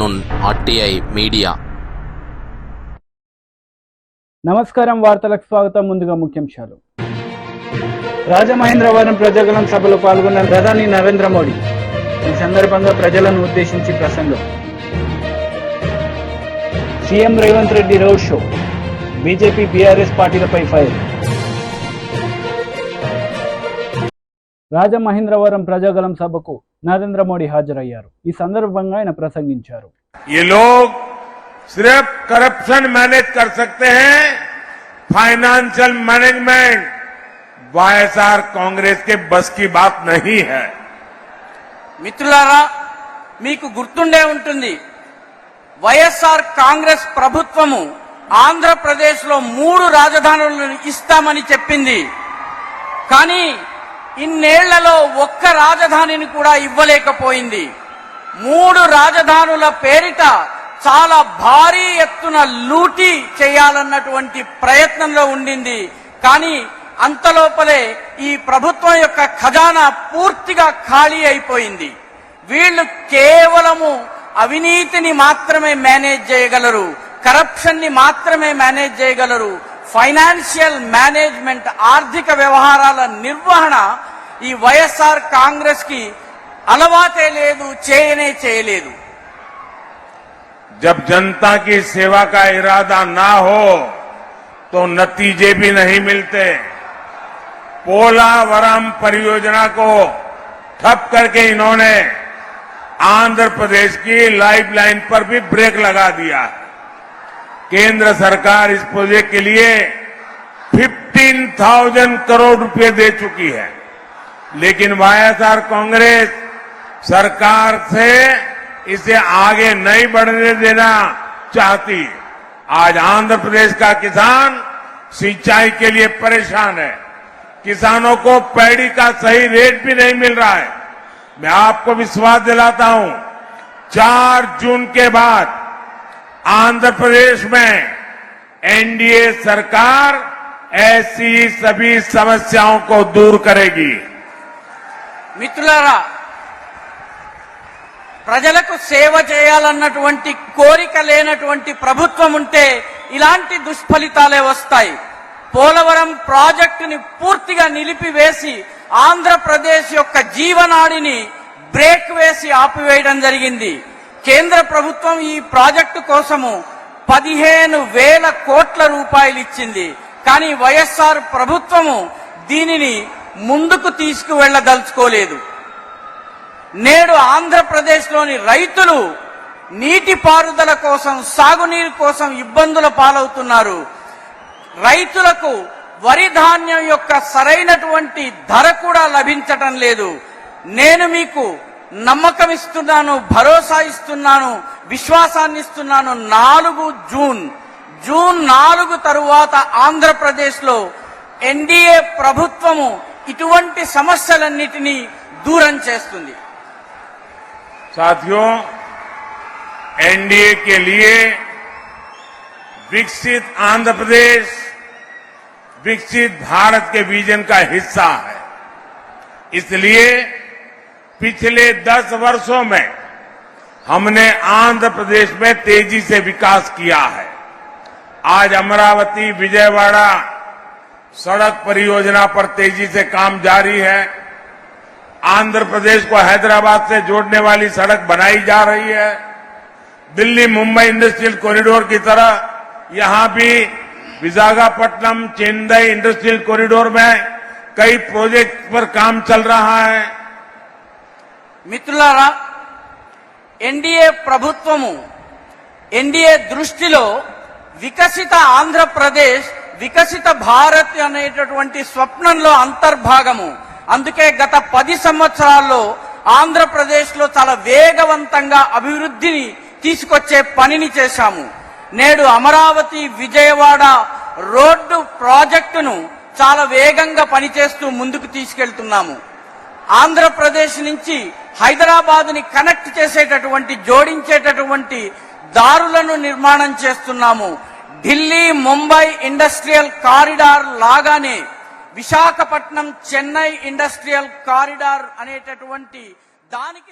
కానూన్ RTI media. నమస్కారం, వార్తలకు స్వాగతం. ముందుగా ముఖ్యాంశాలు. రాజమహేంద్రవరం ప్రజాగలం సభలో పాల్గొన్న ప్రధాని నరేంద్ర మోడీ. ఈ సందర్భంగా ప్రజలను ఉద్దేశించి ప్రసంగం. CM Revanth Reddy road show. BJP BRS పార్టీలపై ఫైర్. రాజమహేంద్రవరం ప్రజాగలం సభకు నరేంద్ర మోడీ హాజరయ్యారు. ఈ సందర్భంగా ఆయన ప్రసంగించారు. ये लोग सिर्फ करप्शन मैनेज कर सकते हैं, फाइनेंशियल मैनेजमेंट वाईएसआर कांग्रेस के बस की बात नहीं है. మిత్రులారా, మీకు గుర్తుండే ఉంటుంది, వైఎస్ఆర్ కాంగ్రెస్ ప్రభుత్వము ఆంధ్రప్రదేశ్ లో 3 రాజధానులను ఇస్తామని చెప్పింది. కానీ ఇన్నేళ్లలో ఒక్క రాజధానిని కూడా ఇవ్వలేకపోయింది. 3 రాజధానుల పేరిట చాలా భారీ ఎత్తున లూటీ చేయాలన్నటువంటి ప్రయత్నంలో ఉండింది. కానీ అంతలోపలే ఈ ప్రభుత్వం యొక్క ఖజానా పూర్తిగా ఖాళీ అయిపోయింది. వీళ్ళు కేవలము అవినీతిని మాత్రమే మేనేజ్ చేయగలరు, కరప్షన్ ని మాత్రమే మేనేజ్ చేయగలరు. ఫైనాన్షియల్ మేనేజ్మెంట్, ఆర్థిక వ్యవహారాల నిర్వహణ ఈ వైఎస్ఆర్ కాంగ్రెస్ కి అలవాటే లేదు, చేయలేదు. जब जनता की सेवा का इरादा ना हो तो नतीजे भी नहीं मिलते. पोलावरम परियोजना को ठप करके इन्होंने आंध्र प्रदेश की लाइफलाइन पर भी ब्रेक लगा दिया. केंद्र सरकार इस प्रोजेक्ट के लिए 15,000 करोड़ रुपए दे चुकी है, लेकिन वाईएसआर कांग्रेस सरकार से इसे आगे नहीं बढ़ने देना चाहती. आज आंध्र प्रदेश का किसान सिंचाई के लिए परेशान है. किसानों को पैडी का सही रेट भी नहीं मिल रहा है. मैं आपको विश्वास दिलाता हूं, 4 जून के बाद आंध्र प्रदेश में एनडीए सरकार ऐसी सभी समस्याओं को दूर करेगी. మిత్రులారా, ప్రజలకు సేవ చేయాలన్నటువంటి కోరిక లేనటువంటి ప్రభుత్వం ఉంటే ఇలాంటి దుష్ఫలితాలే వస్తాయి. పోలవరం ప్రాజెక్టుని పూర్తిగా నిలిపివేసి ఆంధ్రప్రదేశ్ యొక్క జీవనాడిని బ్రేక్ వేసి ఆపివేయడం జరిగింది. కేంద్ర ప్రభుత్వం ఈ ప్రాజెక్టు కోసము 15,000 కోట్ల రూపాయలు ఇచ్చింది. కానీ వైఎస్ఆర్ ప్రభుత్వము దీనిని ముందుకు తీసుకువెళ్లదలుచుకోలేదు. నేడు ఆంధ్రప్రదేశ్లోని రైతులు నీటిపారుదల కోసం, సాగునీరు కోసం ఇబ్బందుల పాలవుతున్నారు. రైతులకు వరి ధాన్యం యొక్క సరైనటువంటి ధర కూడా లభించటం లేదు. నేను మీకు నమ్మకం ఇస్తున్నాను, భరోసా ఇస్తున్నాను, విశ్వాసాన్ని ఇస్తున్నాను. 4 జూన్ 4 తరువాత ఆంధ్రప్రదేశ్లో ఎన్డీఏ ప్రభుత్వము ఇటువంటి సమస్యలన్నిటినీ దూరం చేస్తుంది. साथियों, एनडीए के लिए विकसित आंध्र प्रदेश विकसित भारत के विजन का हिस्सा है. इसलिए पिछले 10 वर्षों में हमने आंध्र प्रदेश में तेजी से विकास किया है. आज अमरावती विजयवाड़ा सड़क परियोजना पर तेजी से काम जारी है. आंध्र प्रदेश को हैदराबाद से जोड़ने वाली सड़क बनाई जा रही है. दिल्ली मुंबई इंडस्ट्रियल कॉरिडोर की तरह यहां भी विशाखापट्टनम चेन्नई इंडस्ट्रियल कॉरिडोर में कई प्रोजेक्ट पर काम चल रहा है. మిత్రులారా, ఎన్డీఏ ప్రభుత్వము, ఎన్డీఏ దృష్టిలో వికసిత ఆంధ్రప్రదేశ్, వికసిత భారత్ అనేటటువంటి స్వప్నంలో అంతర్భాగము. అందుకే గత 10 సంవత్సరాల్లో ఆంధ్రప్రదేశ్లో చాలా వేగవంతంగా అభివృద్ధిని తీసుకొచ్చే పనిని చేశాము. నేడు అమరావతి విజయవాడ రోడ్డు ప్రాజెక్టును చాలా వేగంగా పనిచేస్తూ ముందుకు తీసుకెళ్తున్నాము. ఆంధ్రప్రదేశ్ నుంచి హైదరాబాద్ని కనెక్ట్ చేసేటటువంటి, జోడించేటటువంటి దారులను నిర్మాణం చేస్తున్నాము. ఢిల్లీ ముంబై ఇండస్ట్రియల్ కారిడార్ లాగానే విశాఖపట్నం చెన్నై ఇండస్ట్రియల్ కారిడార్ అనేటటువంటి దానికి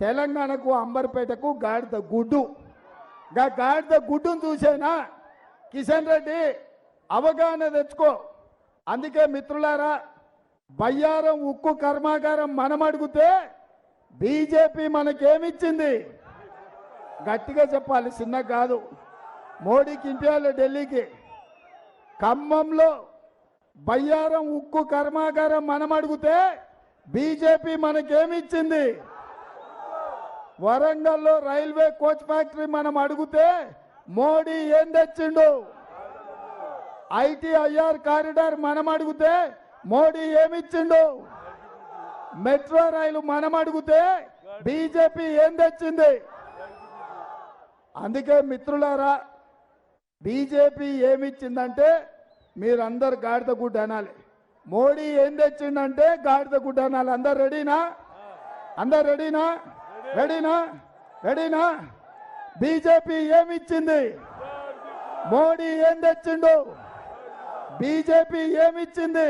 తెలంగాణకు అంబర్పేటకు గాడిద గుడ్డు. గాడిద గుడ్డును చూసేనా కిషన్ రెడ్డి అవగాహన తెచ్చుకో. అందుకే మిత్రులారా, బయ్యారం ఉక్కు కర్మాగారం మనం అడిగితే బీజేపీ మనకేమిచ్చింది? గట్టిగా చెప్పాలి, చిన్న కాదు. మోడీకి ఇంపియాలి ఢిల్లీకి. ఖమ్మంలో బయ్యారం ఉక్కు కర్మాగారం మనం అడిగితే బీజేపీ మనకేమిచ్చింది? వరంగల్లో రైల్వే కోచ్ ఫ్యాక్టరీ మనం అడిగితే మోడీ ఏం తెచ్చిండు? ఐటీఐఆర్ కారిడార్ మనం అడిగితే మోడీ ఏమిచ్చిండు? మెట్రో రైలు మనం అడిగితే బీజేపీ ఏం తెచ్చింది? అందుకే మిత్రులారా, బీజేపీ ఏమిచ్చిందంటే మీరందరు గాడిద గుడ్డ అనాలి. మోడీ ఏం తెచ్చిందంటే గాడిద గుడ్డ అనాలి. అందరు రెడీనా? అందరు రెడీనా? రెడీనా? రెడీనా? బీజేపీ ఏమిచ్చింది? మోడీ ఏం తెచ్చిండు? బీజేపీ ఏమిచ్చింది?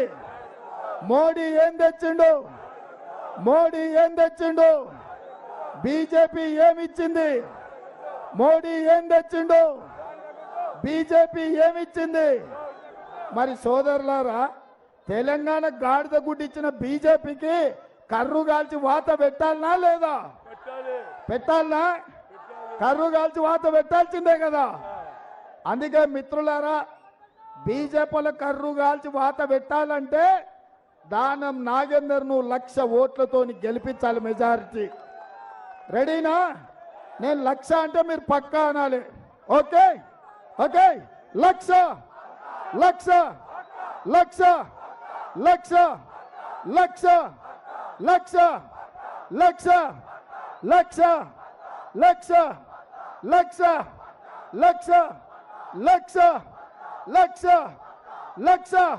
మోడీ ఏం తెచ్చిండు? మోడీ ఏం తెచ్చిండు? బీజేపీ ఏమిచ్చింది? మోడీ ఏం తెచ్చిండు? బీజేపీ ఏమిచ్చింది? మరి సోదరులారా, తెలంగాణ గాడిద గుడ్డిచ్చిన బీజేపీకి కర్రు కాల్చి వాత పెట్టాలనా లేదా? పెట్టాలనా? కర్రు కాల్చి వాత పెట్టాల్సిందే కదా. అందుకే మిత్రులారా, బీజేపీల కర్రు కాల్చి వాత పెట్టాలంటే దానం నాగేందర్ను 1,00,000 ఓట్లతో గెలిపించాలి, మెజారిటీ. రెడీనా? నేను 1,00,000 అంటే మీరు పక్కా అనాలి. Okay okay, 1,00,000 1,00,000 1,00,000 1,00,000 1,00,000 1,00,000 1,00,000 1,00,000 1,00,000 1,00,000 1,00,000 1,00,000 1,00,000 1,00,000.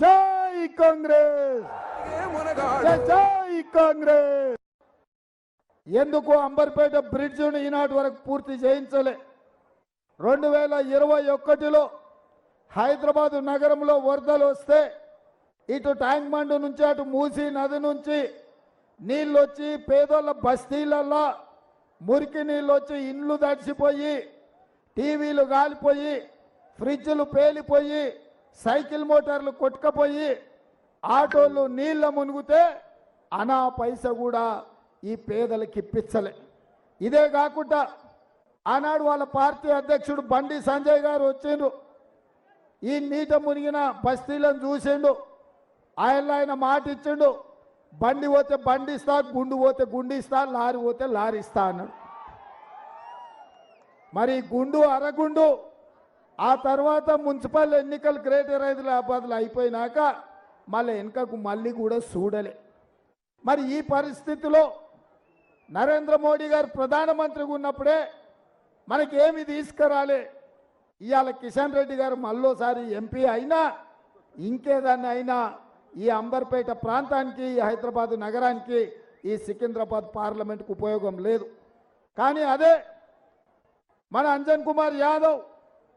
జై కాంగ్రెస్, జై కాంగ్రెస్. ఎందుకు అంబర్పేట బ్రిడ్జిని ఈనాటి వరకు పూర్తి చేయించలే? 2021లో హైదరాబాదు నగరంలో వరదలు వస్తే ఇటు ట్యాంక్ బండ్ నుంచి అటు మూసీ నది నుంచి నీళ్ళు వచ్చి పేదోళ్ళ బస్తీలలో మురికి నీళ్ళు వచ్చి ఇండ్లు తడిసిపోయి, టీవీలు గాలిపోయి, ఫ్రిడ్జ్లు పేలిపోయి, సైకిల్ మోటార్లు కొట్టుకపోయి, ఆటోలు నీళ్ళ మునిగితే అనా పైస కూడా ఈ పేదలకు ఇప్పించలే. ఇదే కాకుండా ఆనాడు వాళ్ళ పార్టీ అధ్యక్షుడు బండి సంజయ్ గారు వచ్చిండు. ఈ నీట మునిగిన బస్తీలను చూసిండు. ఆయన మాట ఇచ్చిండు, బండి పోతే బండి ఇస్తా, గుండు పోతే గుండు ఇస్తా, లారీ పోతే లారీ ఇస్తా అన్నాడు. మరి గుండు అరగుండు ఆ తర్వాత మున్సిపల్ ఎన్నికలు గ్రేటర్ హైదరాబాద్లో అయిపోయినాక మళ్ళీ వెనుకకు మళ్ళీ కూడా చూడలే. మరి ఈ పరిస్థితిలో నరేంద్ర మోడీ గారు ప్రధానమంత్రిగా ఉన్నప్పుడే మనకి ఏమి తీసుకురాలే? ఇవాళ కిషన్ రెడ్డి గారు మళ్ళోసారి ఎంపీ అయినా ఇంకేదాన్ని అయినా ఈ అంబర్పేట ప్రాంతానికి, ఈ హైదరాబాద్ నగరానికి, ఈ సికింద్రాబాద్ పార్లమెంట్కు ఉపయోగం లేదు. కానీ అదే మన అంజన్ కుమార్ యాదవ్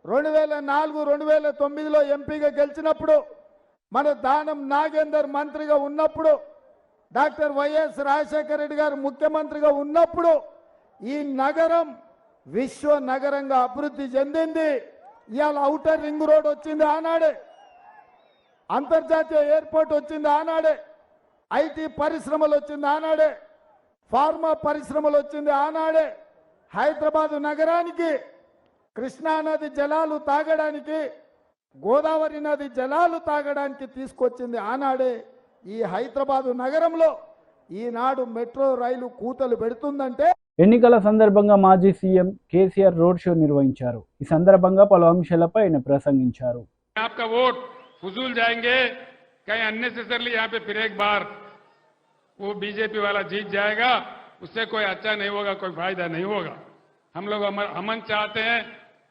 2004, 2009లో ఎంపీగా గెలిచినప్పుడు, మన దానం నాగేందర్ మంత్రిగా ఉన్నప్పుడు, డాక్టర్ వైఎస్ రాజశేఖర రెడ్డి గారు ముఖ్యమంత్రిగా ఉన్నప్పుడు ఈ నగరం విశ్వ నగరంగా అభివృద్ధి చెందింది. ఇవాళ ఔటర్ రింగ్ రోడ్ వచ్చింది ఆనాడే, అంతర్జాతీయ ఎయిర్పోర్ట్ వచ్చింది ఆనాడే, ఐటీ పరిశ్రమలు వచ్చింది ఆనాడే, ఫార్మా పరిశ్రమలు వచ్చింది ఆనాడే. హైదరాబాదు నగరానికి కృష్ణానది జలాలు తాగడానికి, గోదావరి నది జలాలు తాగడానికి తీసుకొచ్చింది ఆనాడే. ఈ హైదరాబాదు నగరంలో ఈనాడు మెట్రో రైలు కూతలు పెడుతుందంటే ఎన్నికల సందర్భంగా మాజీ సీఎం కేసీఆర్ రోడ్ షో నిర్వహించారు. ఈ సందర్భంగా పలు అంశాలపై ఆయన ప్రసంగించారు. आपका वोट फजूल जाएंगे, कहीं अननेसेसरली यहाँ पे फिर एक बार वो बीजेपी वाला जीत जाएगा, उससे कोई अच्छा नहीं होगा, कोई फायदा नहीं होगा. हम लोग अमन चाहते हैं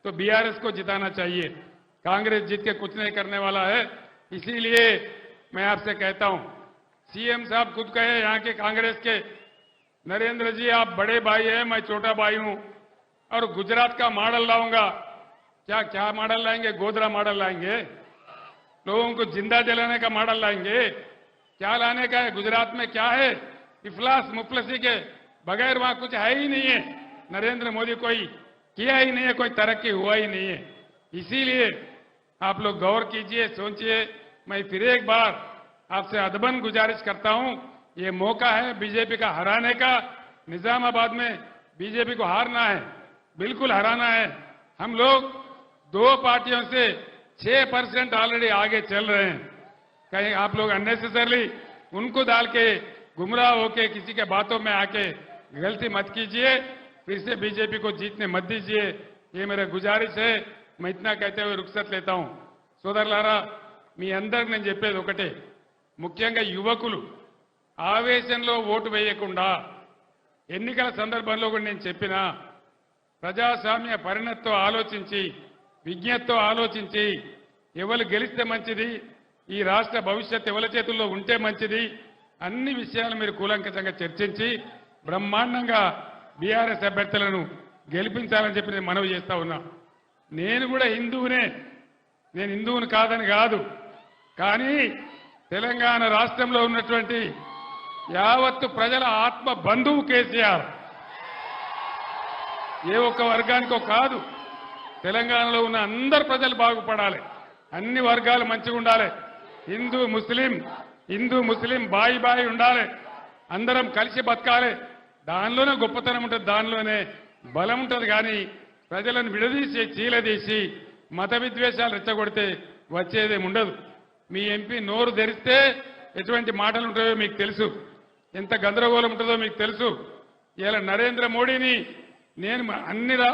तो बीआरएस को जिताना चाहिए. कांग्रेस जीत के कुछ नहीं करने वाला है. इसीलिए मैं आपसे कहता हूं, सीएम साहब खुद कहे यहाँ के कांग्रेस के, नरेंद्र जी आप बड़े भाई हैं, मैं छोटा भाई हूं और गुजरात का मॉडल लाऊंगा. क्या क्या मॉडल लाएंगे? गोधरा मॉडल लाएंगे? लोगों को जिंदा जलाने का मॉडल लाएंगे? क्या लाने का है? गुजरात में क्या है? इफलास मुफलसी के बगैर वहां कुछ है ही नहीं है। नरेंद्र मोदी कोई किया ही नहीं है, कोई तरक्की हुआ ही नहीं है। इसीलिए आप लोग गौर कीजिए, सोचिए। मैं फिर एक बार आपसे अदबन गुजारिश करता हूं, ये मौका है बीजेपी का हराने का। निजामाबाद में बीजेपी को हारना है, बिल्कुल हराना है। हम लोग दो पार्टियों से 6% ऑलरेडी आगे चल रहे हैं। कहीं आप लोग अननेसेसरली उनको डाल के गुमराह होके किसी के बातों में आके गलती मत कीजिए, फिर से बीजेपी को जीतने मत दीजिए, ये मेरा गुजारिश है। मैं इतना कहते हुए रुखसत लेता हूं। సోదరులారా, మీ అందరికి నేను చెప్పేది ఒకటే, ముఖ్యంగా యువకులు ఆవేశంలో ఓటు వేయకుండా ఎన్నికల సందర్భంలో కూడా నేను చెప్పిన ప్రజాస్వామ్య పరిణతితో ఆలోచించి, విజ్ఞతతో ఆలోచించి, ఎవరు గెలిస్తే మంచిది, ఈ రాష్ట్ర భవిష్యత్తు ఎవరి చేతుల్లో ఉంటే మంచిది, అన్ని విషయాలు మీరు కూలంకషంగా చర్చించి బ్రహ్మాండంగా బీఆర్ఎస్ అభ్యర్థులను గెలిపించాలని చెప్పి నేను మనవి చేస్తా ఉన్నా. నేను కూడా హిందువునే, నేను హిందువుని కాదని కాదు, కానీ తెలంగాణ రాష్ట్రంలో ఉన్నటువంటి యావత్తు ప్రజల ఆత్మ బంధువు కేసీఆర్. ఏ ఒక్క వర్గానికో కాదు, తెలంగాణలో ఉన్న అందరు ప్రజలు బాగుపడాలి, అన్ని వర్గాలు మంచిగా ఉండాలి. హిందూ ముస్లిం బాయి బాయి ఉండాలి, అందరం కలిసి బతకాలి. దానిలోనే గొప్పతనం ఉంటుంది, దానిలోనే బలం ఉంటుంది. కానీ ప్రజలను విడదీసి చీలదీసి మత విద్వేషాలు రెచ్చగొడితే వచ్చేదేమి ఉండదు. మీ ఎంపీ నోరు తెరిస్తే ఎటువంటి మాటలు ఉంటాయో మీకు తెలుసు, ఎంత గందరగోళం ఉంటుందో మీకు తెలుసు. ఇలా నరేంద్ర మోడీని నేను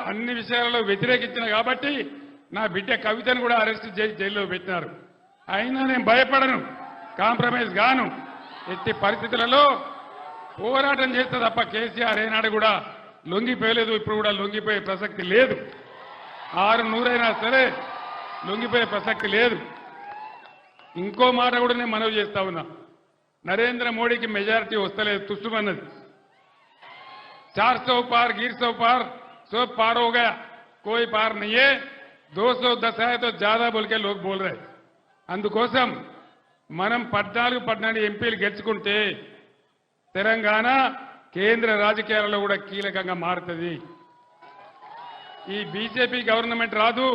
అన్ని విషయాలలో వ్యతిరేకించిన కాబట్టి నా బిడ్డ కవితను కూడా అరెస్ట్ చేసి జైల్లో పెట్టినారు. అయినా నేను భయపడను, కాంప్రమైజ్ గాను. ఎట్టి పరిస్థితులలో పోరాటం చేస్తే తప్ప కేసీఆర్ ఏనాడు కూడా లొంగిపోయలేదు, ఇప్పుడు కూడా లొంగిపోయే ప్రసక్తి లేదు. 600 సరే లొంగిపోయే ప్రసక్తి లేదు. ఇంకో మాట కూడా నేను మనవి చేస్తా ఉన్నా, నరేంద్ర మోడీకి మెజారిటీ వస్తలేదు, తుస్సుమన్నది. 400 पार, 100 पार, 100 पार हो गया, कोई पार नहीं है. 210 है तो ज्यादा बोल के लोग बोल रहे. అందుకోసం మనం 14 ఎంపీలు గెలుచుకుంటే తెలంగాణ కేంద్ర రాజకీయాలలో కూడా కీలకంగా మారుతుంది. ఈ బీజేపీ గవర్నమెంట్ రాదు,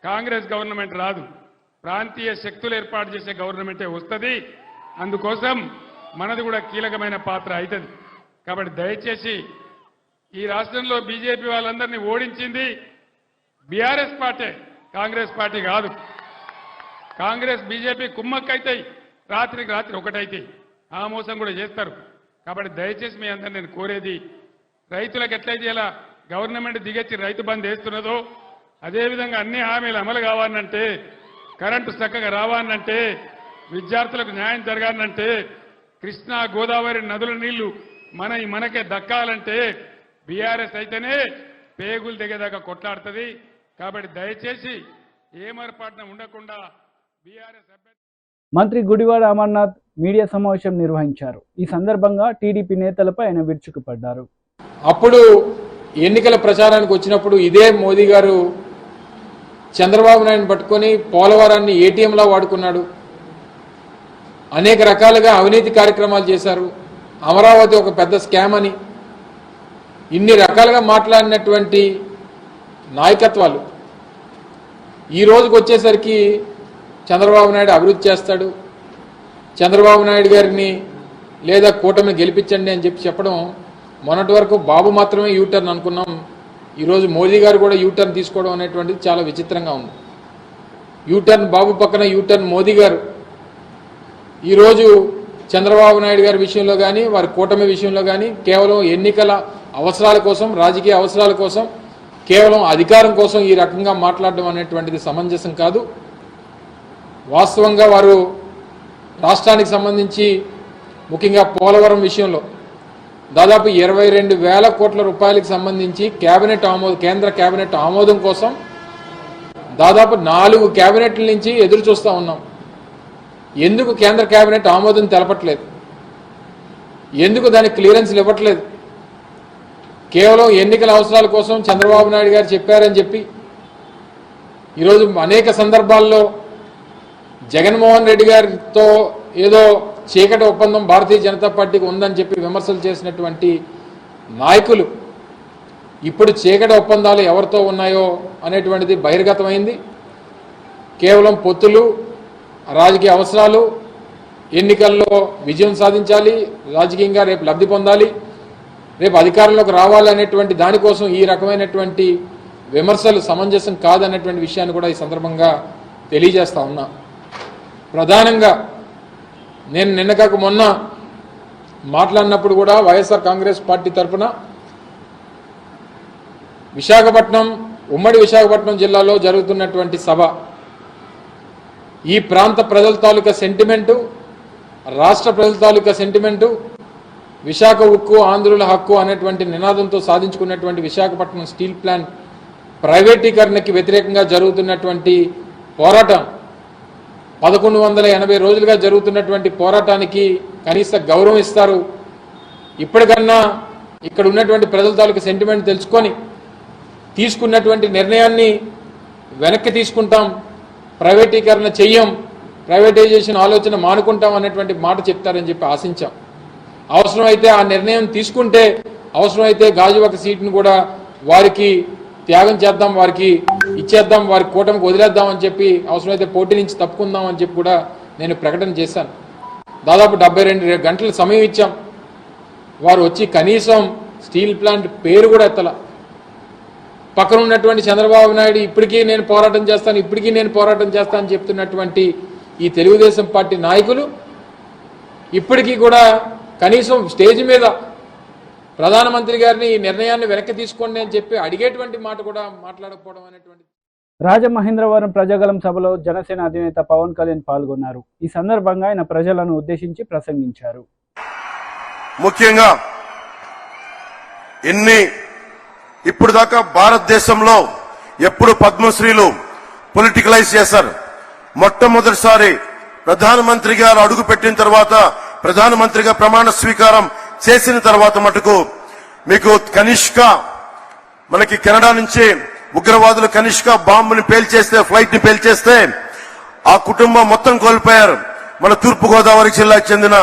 కాంగ్రెస్ గవర్నమెంట్ రాదు, ప్రాంతీయ శక్తులు ఏర్పాటు చేసే గవర్నమెంటే వస్తుంది. అందుకోసం మనది కూడా కీలకమైన పాత్ర అవుతుంది. కాబట్టి దయచేసి ఈ రాష్ట్రంలో బీజేపీ వాళ్ళందరినీ ఓడించింది బీఆర్ఎస్ పార్టీ, కాంగ్రెస్ పార్టీ కాదు. కాంగ్రెస్ బీజేపీ కుమ్మక్కైతాయి, రాత్రికి రాత్రి ఒకటైతాయి, ఆ మోసం కూడా చేస్తారు. కాబట్టి దయచేసి మీ అందరిని నేను కోరేది, రైతులకు ఎట్లయితే ఇలా గవర్నమెంట్ దిగొచ్చి రైతు బంద్ వేస్తున్నదో అదేవిధంగా అన్ని హామీలు అమలు కావాలంటే, కరెంటు చక్కగా రావాలంటే, విద్యార్థులకు న్యాయం జరగాలంటే, కృష్ణా గోదావరి నదుల నీళ్లు మనకే దక్కాలంటే బీఆర్ఎస్ అయితేనే పేగులు దిగేదాకా కొట్లాడుతుంది. కాబట్టి దయచేసి ఏమరపాటున ఉండకుండా బీఆర్ఎస్ అభ్యర్థి మంత్రి గుడివాడ అమర్నాథ్ మీడియా సమావేశం నిర్వహించారు. ఈ సందర్భంగా టీడీపీ నేతలపై ఆయన విరుచుకుపడ్డారు. అప్పుడు ఎన్నికల ప్రచారానికి వచ్చినప్పుడు ఇదే మోదీ గారు చంద్రబాబు నాయుడుని పట్టుకొని పోలవరాన్ని ఏటీఎంలా వాడుకున్నాడు, అనేక రకాలుగా అవినీతి కార్యక్రమాలు చేశారు, అమరావతి ఒక పెద్ద స్కామ్ అని ఇన్ని రకాలుగా మాట్లాడినటువంటి నాయకత్వాలు ఈ రోజుకి వచ్చేసరికి చంద్రబాబు నాయుడు అభివృద్ధి చేస్తాడు, చంద్రబాబు నాయుడు గారిని లేదా కూటమిని గెలిపించండి అని చెప్పడం, మొన్నటి వరకు బాబు మాత్రమే యూటర్న్ అనుకున్నాం, ఈరోజు మోదీ గారు కూడా యూటర్న్ తీసుకోవడం అనేటువంటిది చాలా విచిత్రంగా ఉంది. యూటర్న్ బాబు పక్కన యూటర్న్ మోదీ గారు ఈరోజు చంద్రబాబు నాయుడు గారి విషయంలో కానీ వారి కూటమి విషయంలో కానీ కేవలం ఎన్నికల అవసరాల కోసం, రాజకీయ అవసరాల కోసం, కేవలం అధికారం కోసం ఈ రకంగా మాట్లాడడం అనేటువంటిది సమంజసం కాదు. వాస్తవంగా వారు రాష్ట్రానికి సంబంధించి ముఖ్యంగా పోలవరం విషయంలో దాదాపు 22,000 కోట్ల రూపాయలకు సంబంధించి కేంద్ర కేబినెట్ ఆమోదం కోసం దాదాపు 4 కేబినెట్ల నుంచి ఎదురు చూస్తూ ఉన్నాం. ఎందుకు కేంద్ర కేబినెట్ ఆమోదం తెలపట్లేదు, ఎందుకు దానికి క్లియరెన్స్లు ఇవ్వట్లేదు? కేవలం ఎన్నికల అవసరాల కోసం చంద్రబాబు నాయుడు గారు చెప్పారని చెప్పి ఈరోజు అనేక సందర్భాల్లో జగన్మోహన్ రెడ్డి గారితో ఏదో చీకటి ఒప్పందం భారతీయ జనతా పార్టీకి ఉందని చెప్పి విమర్శలు చేసినటువంటి నాయకులు ఇప్పుడు చీకటి ఒప్పందాలు ఎవరితో ఉన్నాయో అనేటువంటిది బహిర్గతమైంది. కేవలం పొత్తులు, రాజకీయ అవసరాలు, ఎన్నికల్లో విజయం సాధించాలి, రాజకీయంగా రేపు లబ్ధి పొందాలి, రేపు అధికారంలోకి రావాలి అనేటువంటి దానికోసం ఈ రకమైనటువంటి విమర్శలు సమంజసం కాదనేటువంటి విషయాన్ని కూడా ఈ సందర్భంగా తెలియజేస్తా ఉన్నా. ప్రధానంగా నేను నిన్న కాక మొన్న మాట్లాడినప్పుడు కూడా వైఎస్ఆర్ కాంగ్రెస్ పార్టీ తరఫున విశాఖపట్నం, ఉమ్మడి విశాఖపట్నం జిల్లాలో జరుగుతున్నటువంటి సభ ఈ ప్రాంత ప్రజల తాలూకా సెంటిమెంటు, రాష్ట్ర ప్రజల తాలూకా సెంటిమెంటు, విశాఖ ఉక్కు ఆంధ్రుల హక్కు అనేటువంటి నినాదంతో సాధించుకున్నటువంటి విశాఖపట్నం స్టీల్ ప్లాంట్ ప్రైవేటీకరణకి వ్యతిరేకంగా జరుగుతున్నటువంటి పోరాటం 1180 రోజులుగా జరుగుతున్నటువంటి పోరాటానికి కనీస గౌరవం ఇస్తారు. ఇప్పటికన్నా ఇక్కడ ఉన్నటువంటి ప్రజల తాలూకా సెంటిమెంట్ తెలుసుకొని తీసుకున్నటువంటి నిర్ణయాన్ని వెనక్కి తీసుకుంటాం, ప్రైవేటీకరణ చెయ్యం, ప్రైవేటైజేషన్ ఆలోచన మానుకుంటాం అనేటువంటి మాట చెప్తారని చెప్పి ఆశించాం. అవసరమైతే ఆ నిర్ణయం తీసుకుంటే అవసరమైతే గాజువాక సీటును కూడా వారికి త్యాగం చేద్దాం, వారికి ఇచ్చేద్దాం, వారి కూటమికి వదిలేద్దాం అని చెప్పి అవసరమైతే పోటీ నుంచి తప్పుకుందాం అని చెప్పి కూడా నేను ప్రకటన చేశాను. దాదాపు 72 గంటల సమయం ఇచ్చాం. వారు వచ్చి కనీసం స్టీల్ ప్లాంట్ పేరు కూడా ఎత్తల. పక్కన ఉన్నటువంటి చంద్రబాబు నాయుడు ఇప్పటికీ నేను పోరాటం చేస్తాను అని చెప్తున్నటువంటి ఈ తెలుగుదేశం పార్టీ నాయకులు ఇప్పటికీ కూడా కనీసం స్టేజ్ మీద ప్రధానమంత్రి గారిని ఈ నిర్ణయాన్ని వెనక్కి తీసుకోండి అని చెప్పి అడిగేటువంటి మాట కూడా మాట్లాడకపోవడం అనేటువంటి. రాజమహేంద్రవరం ప్రజాగలం సభలో జనసేన అధినేత పవన్ కళ్యాణ్ పాల్గొన్నారు. ఈ సందర్భంగా ఆయన ప్రజలను ఉద్దేశించి ప్రసంగించారు. ముఖ్యంగా ఇప్పుడు దాకా భారతదేశంలో ఎప్పుడు పద్మశ్రీలు పొలిటికలైజ్ చేశారు. మొట్టమొదటిసారి ప్రధానమంత్రి గారు అడుగు పెట్టిన తర్వాత, ప్రధానమంత్రిగా ప్రమాణ స్వీకారం చేసిన తర్వాత మటుకు మీకు కనిష్క, మనకి కెనడా నుంచి ఉగ్రవాదులు కనిష్క బాంబుని పేల్చేస్తే, ఫ్లైట్ ని పేల్చేస్తే ఆ కుటుంబం మొత్తం కోల్పోయారు. మన తూర్పుగోదావరి జిల్లాకు చెందిన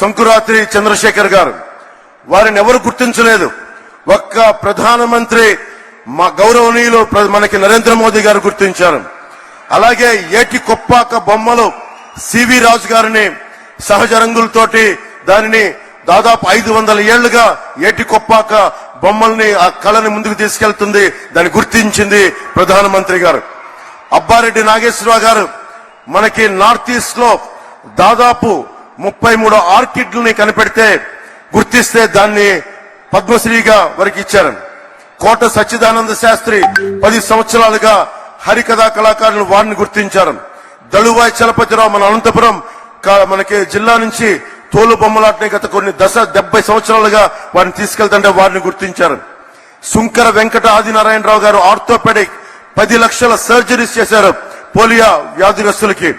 శంకురాత్రి చంద్రశేఖర్ గారు, వారిని ఎవరు గుర్తించలేదు. ఒక్క ప్రధానమంత్రి మా గౌరవనీయులు మనకి నరేంద్ర మోదీ గారు గుర్తించారు. అలాగే ఏటి కొప్పాక బొమ్మలు సివి రాజు గారిని సహజ రంగులతోటి దానిని దాదాపు 500 ఏళ్లుగా ఏటి కొప్పాక బొమ్మల్ని, ఆ కళని ముందుకు తీసుకెళ్తుంది, దాన్ని గుర్తించింది ప్రధానమంత్రి గారు. అబ్బారెడ్డి నాగేశ్వరరావు గారు మనకి నార్త్ ఈస్ట్ లో దాదాపు 33 ఆర్కిడ్లని కనిపెడితే గుర్తిస్తే దాన్ని పద్మశ్రీగా వారికి ఇచ్చారు. కోట సచ్చిదానంద శాస్త్రి 10 సంవత్సరాలుగా హరికథా కళాకారులు వారిని గుర్తించారు. దళువాయి చలపతిరావు మన అనంతపురం మనకి జిల్లా నుంచి తోలు బొమ్మలాటని గత కొన్ని 70 సంవత్సరాలుగా వారిని తీసుకెళ్తుంటే వారిని గుర్తించారు. సుంకర వెంకట ఆదినారాయణరావు గారు ఆర్థోపెడిక్ 10 లక్షల సర్జరీస్ చేశారు పోలియో వ్యాధిగ్రస్తులకి.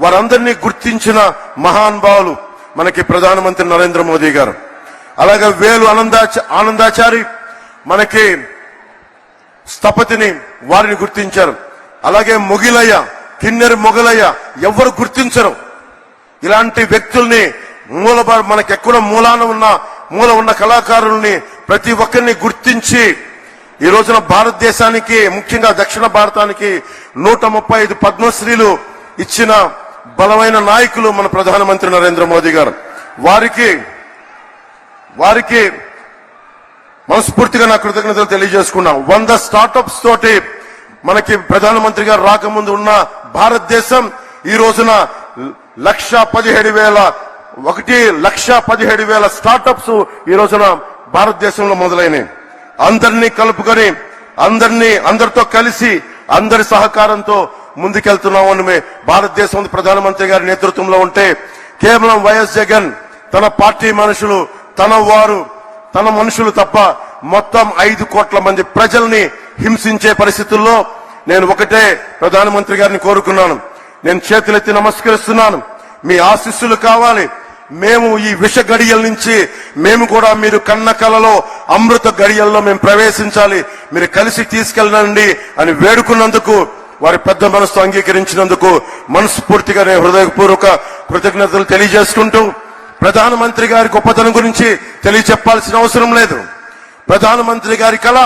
వారందరినీ గుర్తించిన మహానుభావులు మనకి ప్రధానమంత్రి నరేంద్ర మోదీ గారు. అలాగే వేలు ఆనందాచారి మనకి స్థపతిని వారిని గుర్తించారు. అలాగే మొగిలయ్య, కిన్నెర మొగలయ్య ఎవరు గుర్తించరు. ఇలాంటి వ్యక్తుల్ని మనకెక్కడ మూల ఉన్న కళాకారుల్ని ప్రతి ఒక్కరిని గుర్తించి ఈ రోజున భారతదేశానికి, ముఖ్యంగా దక్షిణ భారతానికి 135 పద్మశ్రీలు ఇచ్చిన బలమైన నాయకులు మన ప్రధానమంత్రి నరేంద్ర మోదీ గారు. వారికి మనస్ఫూర్తిగా నా కృతజ్ఞతలు తెలియజేసుకున్నాం. 100 స్టార్టప్స్ తోటి మనకి ప్రధానమంత్రి గారు రాకముందు ఉన్న భారతదేశం ఈ రోజున 1,17,000 స్టార్టప్స్ ఈ రోజున భారతదేశంలో మొదలైనవి. అందరినీ కలుపుకొని, అందరితో కలిసి, అందరి సహకారంతో ముందుకెళ్తున్నామని భారతదేశం ప్రధానమంత్రి గారి నేతృత్వంలో ఉంటే, కేవలం వైఎస్ జగన్ తన పార్టీ మనుషులు, తన మనుషులు తప్ప మొత్తం 5 కోట్ల మంది ప్రజల్ని హింసించే పరిస్థితుల్లో నేను ఒకటే ప్రధానమంత్రి గారిని కోరుకున్నాను. నేను చేతులెత్తి నమస్కరిస్తున్నాను. మీ ఆశీస్సులు కావాలి. మేము ఈ విష గడియల నుంచి మేము కూడా మీరు కన్న కలలో అమృత గడియల్లో మేము ప్రవేశించాలి, మీరు కలిసి తీసుకెళ్ళండి అని వేడుకున్నందుకు, వారి పెద్ద మనసుతో అంగీకరించినందుకు మనస్ఫూర్తిగా నేను హృదయపూర్వక కృతజ్ఞతలు తెలియజేసుకుంటూ, ప్రధానమంత్రి గారి గొప్పతనం గురించి తెలియచెప్పాల్సిన అవసరం లేదు. ప్రధానమంత్రి గారి కళ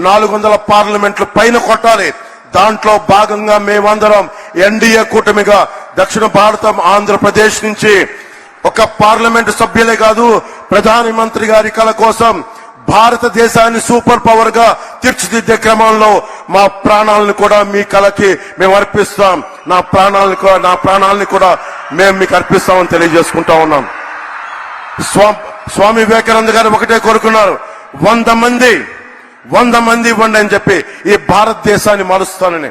400 పార్లమెంట్లు పైన కొట్టాలి. దాంట్లో భాగంగా మేమందరం ఎన్డీఏ కూటమిగా దక్షిణ భారతం ఆంధ్రప్రదేశ్ నుంచి ఒక పార్లమెంటు సభ్యులే కాదు, ప్రధానమంత్రి గారి కళ కోసం భారతదేశాన్ని సూపర్ పవర్ గా తీర్చిదిద్దే క్రమంలో మా ప్రాణాలను కూడా మీ కళకి మేము అర్పిస్తాం. నా ప్రాణాలని కూడా మేము మీకు అర్పిస్తామని తెలియజేసుకుంటా ఉన్నాం. స్వామి వివేకానంద గారు ఒకటే కోరుకున్నారు, 100 మంది ఇవ్వండి అని చెప్పి ఈ భారతదేశాన్ని మారుస్తానని.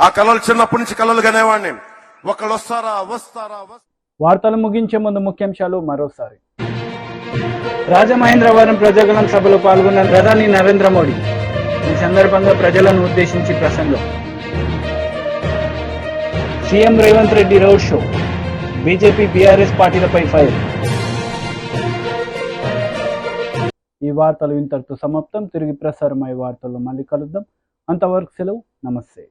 ఆ కళలు చిన్నప్పటి నుంచి కళలు కనేవాడిని. ఒకళ్ళు వస్తారా. వార్తలు ముగించే ముందు ముఖ్యాంశాలు మరోసారి. రాజమహేంద్రవరం ప్రజాగణం సభలో పాల్గొన్న ప్రధాని నరేంద్ర మోడీ. ఈ సందర్భంగా ప్రజలను ఉద్దేశించి ప్రసంగం. CM Revanth Reddy road show. BJP BRS పార్టీలపై ఫైర్. ఈ వార్తలు ఇంతటితో సమాప్తం. తిరిగి ప్రసారమయ్యే వార్తల్లో మళ్ళీ కలుద్దాం. అంతవరకు సెలవు. నమస్తే.